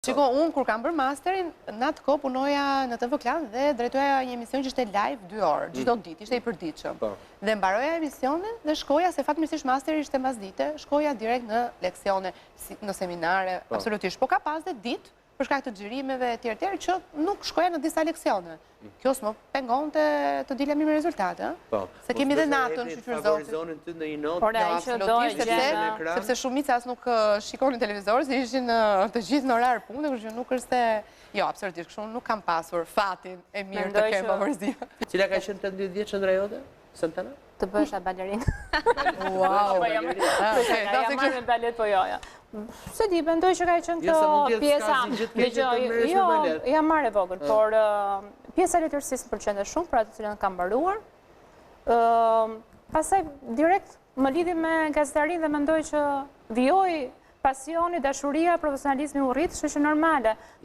Shiko, unë kur kam bërë masterin, në atë kohë punoja në TV Klan dhe drejtoja një emision që ishte live 2 orë, çdo ditë, ishte i përditshëm. Dhe mbaroja emisionin dhe shkoja, se fatmirësisht masteri ishte mbasdite, shkoja direkt në leksione, në seminare, absolutisht. Po ka pas dhe ditë, për shkak të xhirimeve etj që nuk shkoja në disa leksione. Kjo s'më pengonte të dilja mirë me rezultate, se kemi dhe natën shqyrzotin. Por ai që dojë sepse shumica as nuk shikonin televizor, se ishin të gjithë në orar pune, kështu që nuk është se jo, absolutisht, kështu nuk kam pasur fatin e mirë të kem favorizime. Cila ka qenë 18 vjeç ëndra jote? Santana? Të bësh balerinë. Wow. Ja marrë me balet, po jo. Se di, mendoj që ka qenë kjo pjesa. Jo, jam marrë e vogël, por pjesa e letërsisë më pëlqente shumë, për atë cilën kam mbaruar. Pastaj direkt më lidhi me gazetarinë dhe mendoj që vijoi pasioni, dashuria, profesionalizmi u rrit, kështu që normale.